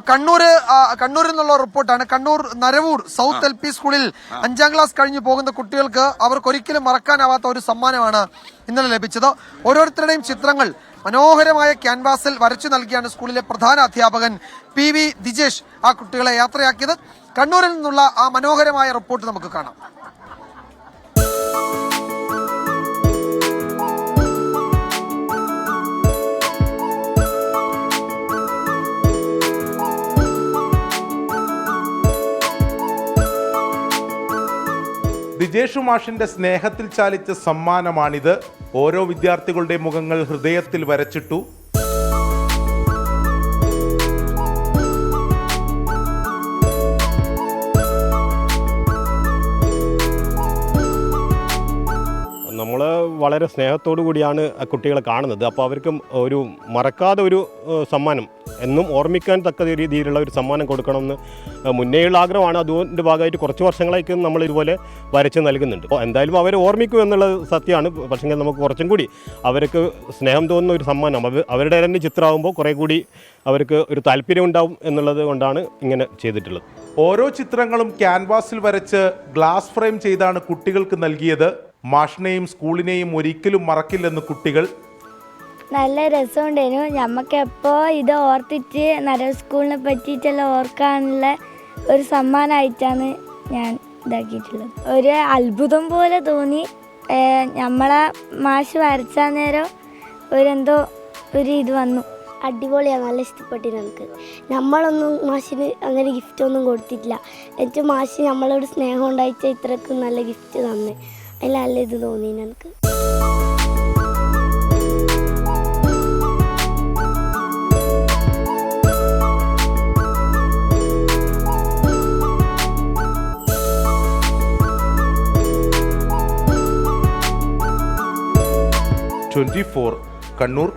കണ്ണൂരിൽ നിന്നുള്ള റിപ്പോർട്ടാണ്. കണ്ണൂർ നരവൂർ സൗത്ത് LP സ്കൂളിൽ 5ാം ക്ലാസ് കഴിഞ്ഞു പോകുന്ന കുട്ടികൾക്ക് അവർക്കൊരിക്കലും മറക്കാനാവാത്ത ഒരു സമ്മാനമാണ് ഇന്നലെ ലഭിച്ചത്. ഓരോരുത്തരുടെയും ചിത്രങ്ങൾ മനോഹരമായ ക്യാൻവാസിൽ വരച്ചു നൽകിയാണ് സ്കൂളിലെ പ്രധാന അധ്യാപകൻ PV ദിജേഷ് ആ കുട്ടികളെ യാത്രയാക്കിയത്. കണ്ണൂരിൽ നിന്നുള്ള ആ മനോഹരമായ റിപ്പോർട്ട് നമുക്ക് കാണാം. ദിജേഷ് മാഷിന്റെ സ്നേഹത്തിൽ ചാലിച്ച സമ്മാനമാണിത്. ഓരോ വിദ്യാർത്ഥികളുടെ മുഖങ്ങൾ ഹൃദയത്തിൽ വരച്ചിട്ടു. നമ്മൾ വളരെ സ്നേഹത്തോടു കൂടിയാണ് കുട്ടികളെ കാണുന്നത്. അപ്പോൾ അവർക്കും ഒരു മറക്കാതെ ഒരു സമ്മാനം എന്നും ഓർമ്മിക്കാൻ തക്ക രീതിയിലുള്ള ഒരു സമ്മാനം കൊടുക്കണമെന്ന് മുന്നേയുള്ള ആഗ്രഹമാണ്. അതുകൊണ്ട് ഭാഗമായിട്ട് കുറച്ച് വർഷങ്ങളായിരിക്കും നമ്മൾ ഇതുപോലെ വരച്ച് നൽകുന്നുണ്ട്. അപ്പോൾ എന്തായാലും അവരെ ഓർമ്മിക്കും എന്നുള്ളത് സത്യമാണ്. പക്ഷേ നമുക്ക് കുറച്ചും കൂടി അവർക്ക് സ്നേഹം തോന്നുന്ന ഒരു സമ്മാനം അവരുടെ തന്നെ ചിത്രമാകുമ്പോൾ കുറേ കൂടി അവർക്ക് ഒരു താല്പര്യം ഉണ്ടാവും എന്നുള്ളത് കൊണ്ടാണ് ഇങ്ങനെ ചെയ്തിട്ടുള്ളത്. ഓരോ ചിത്രങ്ങളും ക്യാൻവാസിൽ വരച്ച് ഗ്ലാസ് ഫ്രെയിം ചെയ്താണ് കുട്ടികൾക്ക് നൽകിയത്. മാഷിനെയും സ്കൂളിനെയും ഒരിക്കലും മറക്കില്ലെന്ന് കുട്ടികൾ. നല്ല രസമുണ്ടായിരുന്നു. നമുക്ക് എപ്പോൾ ഇത് ഓർത്തിട്ട് നരവൂർ സ്കൂളിനെ പറ്റിയിട്ടെല്ലാം ഓർക്കാനുള്ള ഒരു സമ്മാനമായിട്ടാണ് ഞാൻ ഇതാക്കിയിട്ടുള്ളത്. ഒരു അത്ഭുതം പോലെ തോന്നി. നമ്മളെ മാഷ് വരച്ചാൽ നേരം എന്തോ ഒരു ഇത് വന്നു. അടിപൊളിയാണ്, നല്ല ഇഷ്ടപ്പെട്ടിരുന്നു. നമുക്ക് നമ്മളൊന്നും മാഷിന് അങ്ങനെ ഗിഫ്റ്റൊന്നും കൊടുത്തിട്ടില്ല. എന്നിട്ട് മാഷ് നമ്മളോട് സ്നേഹം ഉണ്ടായിച്ച ഇത്രക്കും നല്ല ഗിഫ്റ്റ് തന്നെ. അതിൽ നല്ല ഇത് തോന്നി എനിക്ക്. കണ്ണൂർ.